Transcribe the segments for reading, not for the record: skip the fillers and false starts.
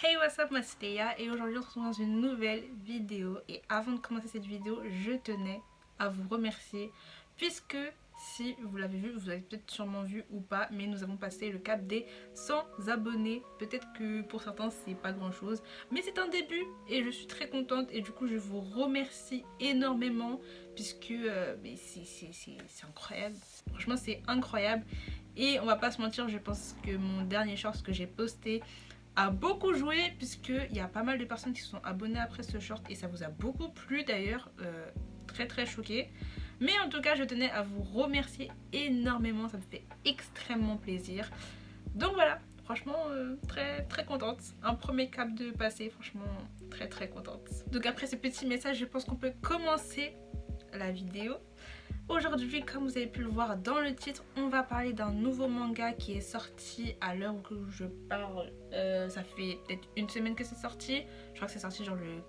Hey, what's up, moi c'est Léa et aujourd'hui on se retrouve dans une nouvelle vidéo. Et avant de commencer cette vidéo, je tenais à vous remercier puisque si vous l'avez vu, vous avez peut-être sûrement vu ou pas, mais nous avons passé le cap des 100 abonnés. Peut-être que pour certains c'est pas grand chose, mais c'est un début et je suis très contente et du coup je vous remercie énormément puisque c'est incroyable. Franchement c'est incroyable et on va pas se mentir, je pense que mon dernier short que j'ai posté a beaucoup joué puisqu'il y a pas mal de personnes qui se sont abonnées après ce short et ça vous a beaucoup plu d'ailleurs, très choqué. Mais en tout cas je tenais à vous remercier énormément, ça me fait extrêmement plaisir. Donc voilà, franchement très contente. Un premier cap de passé, franchement très contente. Donc après ce petit message, je pense qu'on peut commencer la vidéo. Aujourd'hui, comme vous avez pu le voir dans le titre, on va parler d'un nouveau manga qui est sorti à l'heure où je parle. Ça fait peut-être une semaine que c'est sorti. Je crois que c'est sorti genre le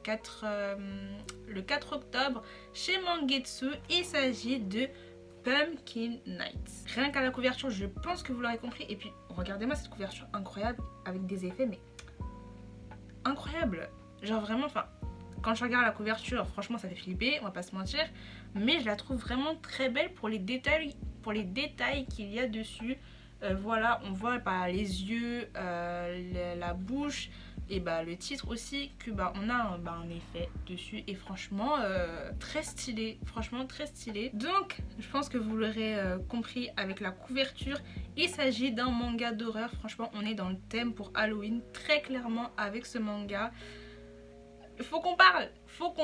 4 octobre chez Mangetsu. Il s'agit de Pumpkin Night. Rien qu'à la couverture, je pense que vous l'aurez compris. Et puis, regardez-moi cette couverture incroyable avec des effets, mais incroyable. Genre vraiment, enfin... Quand je regarde la couverture, franchement ça fait flipper, on va pas se mentir. Mais je la trouve vraiment très belle pour les détails qu'il y a dessus. Voilà, on voit les yeux, la bouche et le titre aussi que on a un effet dessus et franchement très stylé, franchement très stylé. Donc je pense que vous l'aurez compris avec la couverture, il s'agit d'un manga d'horreur. Franchement on est dans le thème pour Halloween très clairement avec ce manga. Faut qu'on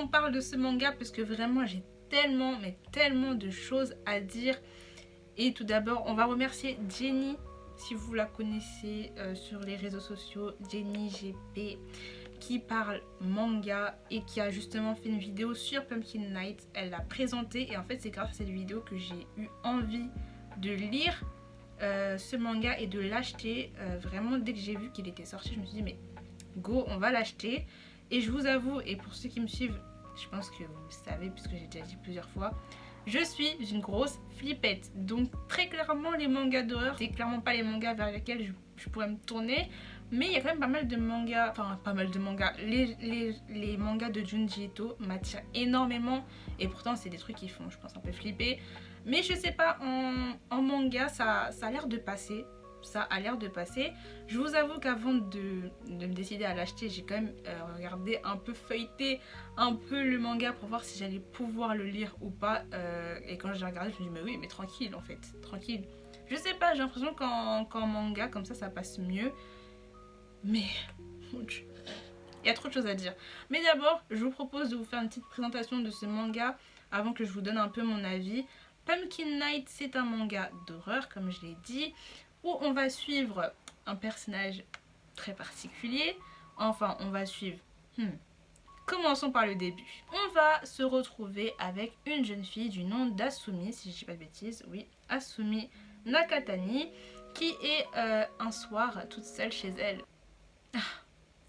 parle de ce manga parce que vraiment j'ai tellement de choses à dire. Et tout d'abord on va remercier Jenny, si vous la connaissez sur les réseaux sociaux, Jenny GP, qui parle manga et qui a justement fait une vidéo sur Pumpkin Night. Elle l'a présentée et en fait c'est grâce à cette vidéo que j'ai eu envie de lire ce manga et de l'acheter. Vraiment dès que j'ai vu qu'il était sorti, je me suis dit mais go, on va l'acheter. Et je vous avoue, et pour ceux qui me suivent, je pense que vous le savez puisque j'ai déjà dit plusieurs fois, je suis une grosse flippette. Donc très clairement les mangas d'horreur, c'est clairement pas les mangas vers lesquels je pourrais me tourner. Mais il y a quand même pas mal de mangas, enfin pas mal de mangas. Les mangas de Junji Ito m'attirent énormément. Et pourtant c'est des trucs qui font, je pense, un peu flipper. Mais je sais pas, en manga ça a l'air de passer. Ça a l'air de passer. Je vous avoue qu'avant de me décider à l'acheter, j'ai quand même regardé un peu, feuilleté un peu le manga pour voir si j'allais pouvoir le lire ou pas. Et quand j'ai regardé, je me suis dit mais oui, mais tranquille en fait, tranquille. Je sais pas, j'ai l'impression qu'en manga comme ça passe mieux. Mais mon Dieu, il y a trop de choses à dire. Mais d'abord, je vous propose de vous faire une petite présentation de ce manga avant que je vous donne un peu mon avis. Pumpkin Night, c'est un manga d'horreur comme je l'ai dit, où on va suivre un personnage très particulier. Enfin, on va suivre... Commençons par le début. On va se retrouver avec une jeune fille du nom d'Asumi, si je dis pas de bêtises, oui, Asumi Nakatani, qui est un soir toute seule chez elle.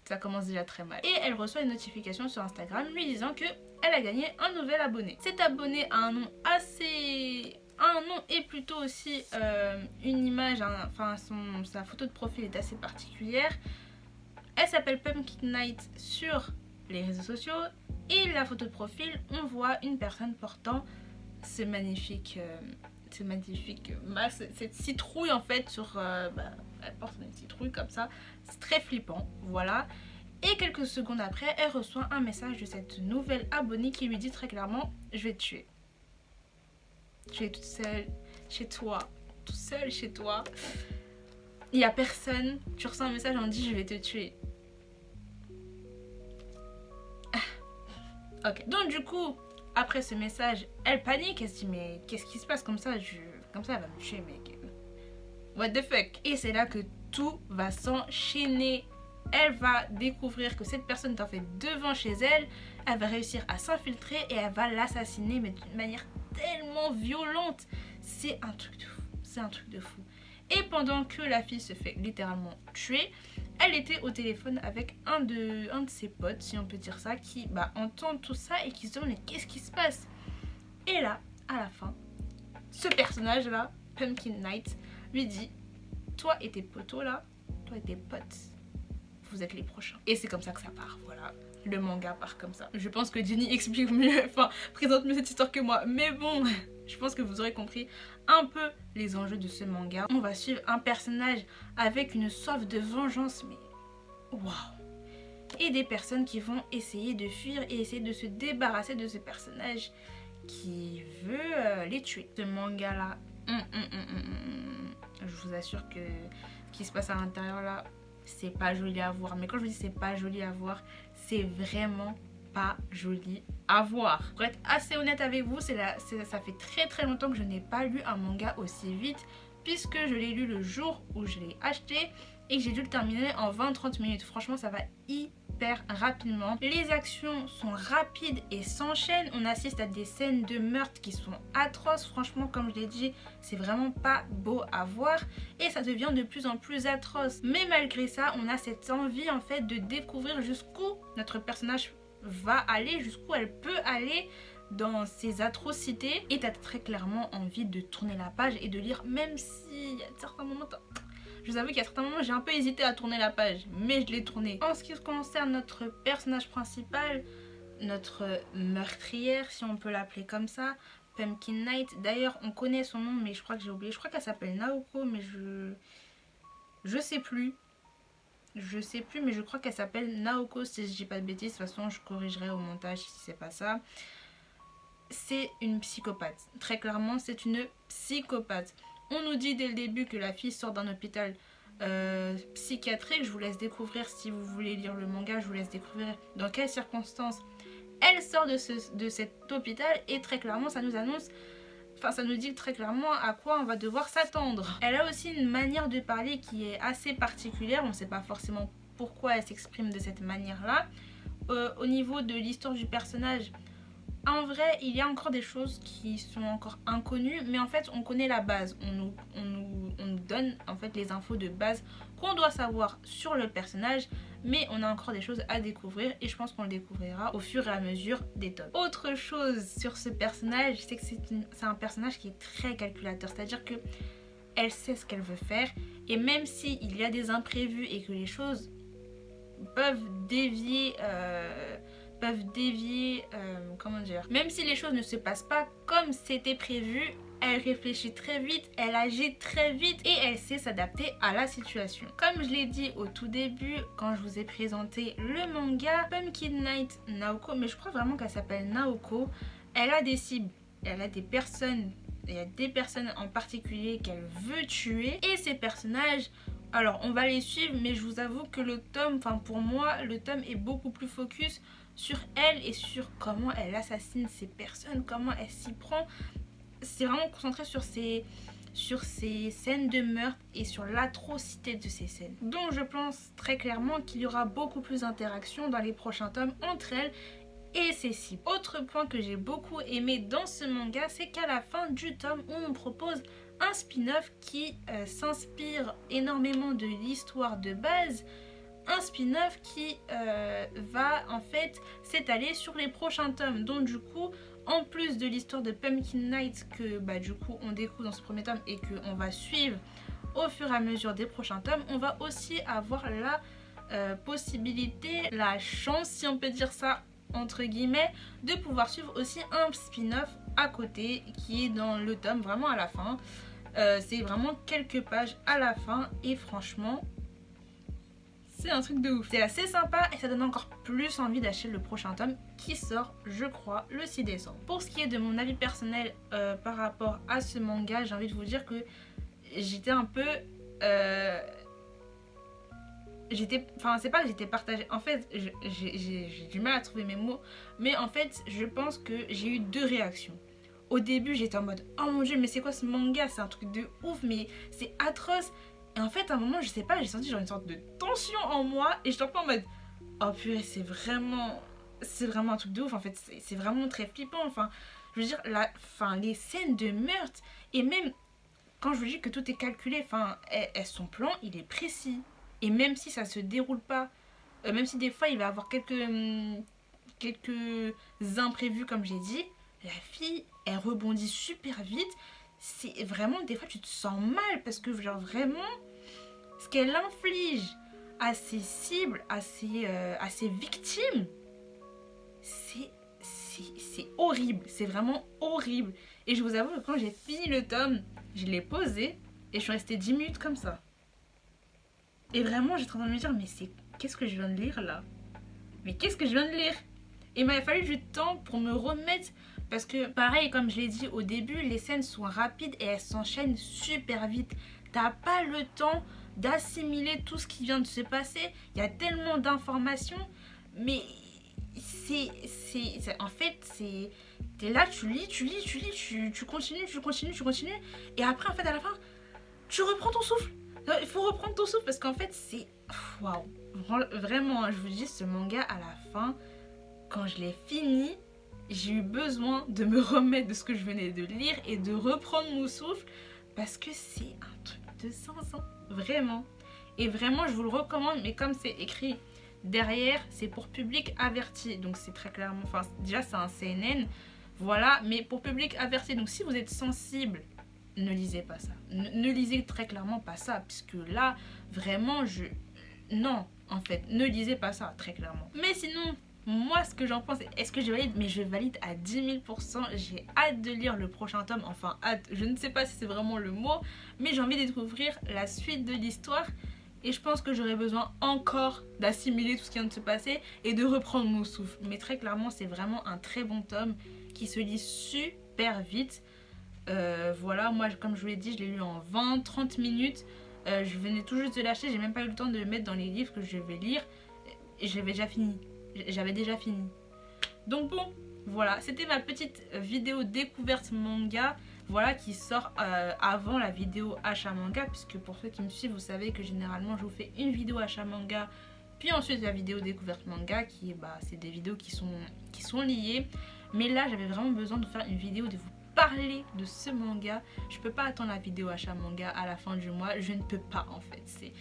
Ça commence déjà très mal. Et elle reçoit une notification sur Instagram lui disant que elle a gagné un nouvel abonné. Cet abonné a un nom assez... un nom et plutôt aussi une image, enfin sa photo de profil est assez particulière. Elle s'appelle Pumpkin Night sur les réseaux sociaux et la photo de profil, on voit une personne portant ce magnifique masque, cette citrouille en fait sur... elle porte une citrouille comme ça, c'est très flippant, voilà. Et quelques secondes après, elle reçoit un message de cette nouvelle abonnée qui lui dit très clairement « Je vais te tuer. Tu es toute seule chez toi, tout seul chez toi. Il n'y a personne. Tu reçois un message, on dit je vais te tuer. » Ok. Donc du coup, après ce message, elle panique. Elle se dit mais qu'est-ce qui se passe comme ça comme ça elle va me tuer mec. What the fuck. Et c'est là que tout va s'enchaîner. Elle va découvrir que cette personne est en fait devant chez elle. Elle va réussir à s'infiltrer et elle va l'assassiner mais d'une manière tellement violente. C'est un truc de fou. C'est un truc de fou. Et pendant que la fille se fait littéralement tuer, elle était au téléphone avec un de ses potes, si on peut dire ça, qui entend tout ça et qui se demande mais qu'est-ce qui se passe. Et là, à la fin, ce personnage là, Pumpkin Night, lui dit toi et tes potos là, toi et tes potes, vous êtes les prochains. Et c'est comme ça que ça part, voilà. Le manga part comme ça. Je pense que Jenny explique mieux, enfin présente mieux cette histoire que moi. Mais bon, je pense que vous aurez compris un peu les enjeux de ce manga. On va suivre un personnage avec une soif de vengeance, mais waouh! Et des personnes qui vont essayer de fuir et essayer de se débarrasser de ce personnage qui veut les tuer. Ce manga là, je vous assure que ce qui se passe à l'intérieur là, c'est pas joli à voir. Mais quand je vous dis c'est pas joli à voir, c'est vraiment pas joli à voir. Pour être assez honnête avec vous, ça fait très longtemps que je n'ai pas lu un manga aussi vite, puisque je l'ai lu le jour où je l'ai acheté et que j'ai dû le terminer en 20-30 minutes. Franchement, ça va hyper rapidement. Les actions sont rapides et s'enchaînent. On assiste à des scènes de meurtre qui sont atroces. Franchement, comme je l'ai dit, c'est vraiment pas beau à voir et ça devient de plus en plus atroce. Mais malgré ça, on a cette envie en fait de découvrir jusqu'où notre personnage va aller, jusqu'où elle peut aller dans ces atrocités. Et t'as très clairement envie de tourner la page et de lire, même si il y a certains moments... Je vous avoue qu'il y a certains moments j'ai un peu hésité à tourner la page, mais je l'ai tournée. En ce qui concerne notre personnage principal, notre meurtrière, si on peut l'appeler comme ça, Pumpkin Night. D'ailleurs, on connaît son nom, mais je crois que j'ai oublié. Je crois qu'elle s'appelle Naoko, mais je sais plus. Je sais plus, mais je crois qu'elle s'appelle Naoko, si je dis pas de bêtises. De toute façon, je corrigerai au montage si c'est pas ça. C'est une psychopathe. Très clairement, c'est une psychopathe. On nous dit dès le début que la fille sort d'un hôpital psychiatrique. Je vous laisse découvrir, si vous voulez lire le manga, je vous laisse découvrir dans quelles circonstances elle sort de cet hôpital. Et très clairement, ça nous annonce, enfin ça nous dit très clairement à quoi on va devoir s'attendre. Elle a aussi une manière de parler qui est assez particulière. On ne sait pas forcément pourquoi elle s'exprime de cette manière-là. Au niveau de l'histoire du personnage, en vrai, il y a encore des choses qui sont encore inconnues, mais en fait, on connaît la base. On nous donne en fait les infos de base qu'on doit savoir sur le personnage, mais on a encore des choses à découvrir et je pense qu'on le découvrira au fur et à mesure des tomes. Autre chose sur ce personnage, c'est que c'est un personnage qui est très calculateur, c'est-à-dire que elle sait ce qu'elle veut faire et même s'il y a des imprévus et que les choses peuvent dévier... comment dire, même si les choses ne se passent pas comme c'était prévu, elle réfléchit très vite, elle agit très vite et elle sait s'adapter à la situation. Comme je l'ai dit au tout début quand je vous ai présenté le manga, Pumpkin Night Naoko, mais je crois vraiment qu'elle s'appelle Naoko, elle a des cibles, elle a des personnes, il y a des personnes en particulier qu'elle veut tuer et ces personnages, alors on va les suivre, mais je vous avoue que le tome, enfin pour moi le tome est beaucoup plus focus sur elle et sur comment elle assassine ces personnes, comment elle s'y prend. C'est vraiment concentré sur ces scènes de meurtre et sur l'atrocité de ces scènes. Donc je pense très clairement qu'il y aura beaucoup plus d'interactions dans les prochains tomes entre elle et ses cibles. Autre point que j'ai beaucoup aimé dans ce manga, c'est qu'à la fin du tome, on nous propose un spin-off qui s'inspire énormément de l'histoire de base, un spin-off qui va en fait s'étaler sur les prochains tomes. Donc du coup, en plus de l'histoire de Pumpkin Night que du coup on découvre dans ce premier tome et qu'on va suivre au fur et à mesure des prochains tomes, on va aussi avoir la possibilité, la chance si on peut dire ça entre guillemets, de pouvoir suivre aussi un spin-off à côté qui est dans le tome vraiment à la fin. C'est vraiment quelques pages à la fin et franchement c'est un truc de ouf. C'est assez sympa et ça donne encore plus envie d'acheter le prochain tome qui sort, je crois, le 6 décembre. Pour ce qui est de mon avis personnel par rapport à ce manga, j'ai envie de vous dire que j'étais un peu... Enfin, c'est pas que j'étais partagée. En fait, j'ai du mal à trouver mes mots. Mais en fait, je pense que j'ai eu deux réactions. Au début, j'étais en mode « Oh mon dieu, mais c'est quoi ce manga? C'est un truc de ouf, mais c'est atroce !» Et en fait, à un moment, je sais pas, j'ai senti genre une sorte de tension en moi. Et je suis un peu en mode « Oh purée, c'est vraiment un truc de ouf. En fait, c'est vraiment très flippant. » Enfin, je veux dire, les scènes de meurtre. Et même, quand je vous dis que tout est calculé, enfin, son plan, il est précis. Et même si ça se déroule pas, même si des fois, il va y avoir quelques imprévus, comme j'ai dit, la fille, elle rebondit super vite. C'est vraiment, des fois, tu te sens mal parce que, genre, vraiment, ce qu'elle inflige à ses cibles, à ses victimes. C'est horrible, c'est vraiment horrible. Et je vous avoue que quand j'ai fini le tome, je l'ai posé et je suis restée 10 minutes comme ça. Et vraiment, j'étais en train de me dire, mais qu'est-ce que je viens de lire là? Mais qu'est-ce que je viens de lire? Et il m'a fallu du temps pour me remettre. Parce que pareil, comme je l'ai dit au début, les scènes sont rapides et elles s'enchaînent super vite. T'as pas le temps d'assimiler tout ce qui vient de se passer. Il y a tellement d'informations. Mais en fait, t'es là, tu lis, tu continues. Et après, en fait, à la fin, tu reprends ton souffle. Il faut reprendre ton souffle parce qu'en fait, c'est... Waouh. Vraiment, je vous dis, ce manga, à la fin, quand je l'ai fini, j'ai eu besoin de me remettre de ce que je venais de lire et de reprendre mon souffle parce que c'est un truc de 500 ans. Vraiment. Et vraiment, je vous le recommande, mais comme c'est écrit derrière, c'est pour public averti. Donc c'est très clairement... Enfin, déjà, c'est un CNN. Voilà, mais pour public averti. Donc si vous êtes sensible, ne lisez pas ça. Ne lisez très clairement pas ça. Puisque là, vraiment, non, en fait, ne lisez pas ça, très clairement. Mais sinon... Moi, ce que j'en pense, est-ce que je valide? Mais je valide à 10 000 %. J'ai hâte de lire le prochain tome. Enfin, hâte, je ne sais pas si c'est vraiment le mot. Mais j'ai envie de découvrir la suite de l'histoire. Et je pense que j'aurai besoin encore d'assimiler tout ce qui vient de se passer et de reprendre mon souffle. Mais très clairement, c'est vraiment un très bon tome qui se lit super vite. Voilà, moi, comme je vous l'ai dit, je l'ai lu en 20-30 minutes. Je venais tout juste de l'acheter. J'ai même pas eu le temps de le mettre dans les livres que je vais lire. Et j'avais déjà fini. Donc bon, voilà, c'était ma petite vidéo découverte manga, voilà, qui sort avant la vidéo achat manga, puisque pour ceux qui me suivent, vous savez que généralement je vous fais une vidéo achat manga, puis ensuite la vidéo découverte manga, qui c'est des vidéos qui sont liées. Mais là, j'avais vraiment besoin de faire une vidéo, de vous parler de ce manga. Je peux pas attendre la vidéo achat manga à la fin du mois, je ne peux pas en fait.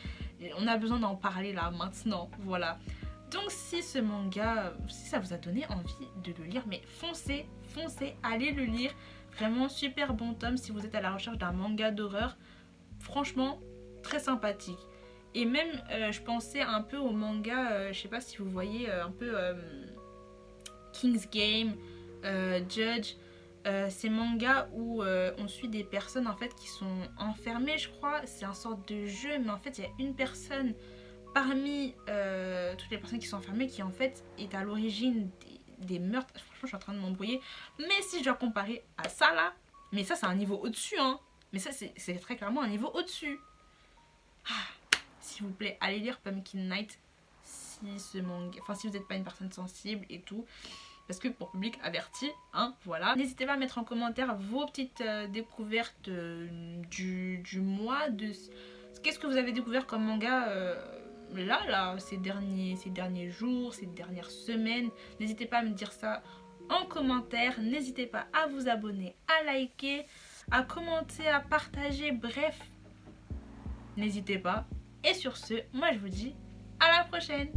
On a besoin d'en parler là, maintenant, voilà. Donc si ce manga, si ça vous a donné envie de le lire, mais foncez, allez le lire. Vraiment super bon tome si vous êtes à la recherche d'un manga d'horreur. Franchement, très sympathique. Et même, je pensais un peu au manga, je sais pas si vous voyez, un peu King's Game, Judge. Ces mangas où on suit des personnes en fait qui sont enfermées, je crois. C'est un sorte de jeu, mais en fait il y a une personne... Parmi toutes les personnes qui sont enfermées, qui en fait est à l'origine des meurtres. Franchement, je suis en train de m'embrouiller. Mais si je dois comparer à ça là, mais ça c'est un niveau au-dessus, hein. Mais ça c'est très clairement un niveau au-dessus. S'il vous plaît, allez lire Pumpkin Night si ce manga, enfin si vous n'êtes pas une personne sensible et tout. Parce que pour public averti, hein, voilà. N'hésitez pas à mettre en commentaire vos petites découvertes du mois. Qu'est-ce que vous avez découvert comme manga là, ces derniers jours, ces dernières semaines. N'hésitez pas à me dire ça en commentaire. N'hésitez pas à vous abonner, à liker, à commenter, à partager. Bref, n'hésitez pas. Et sur ce, moi je vous dis à la prochaine.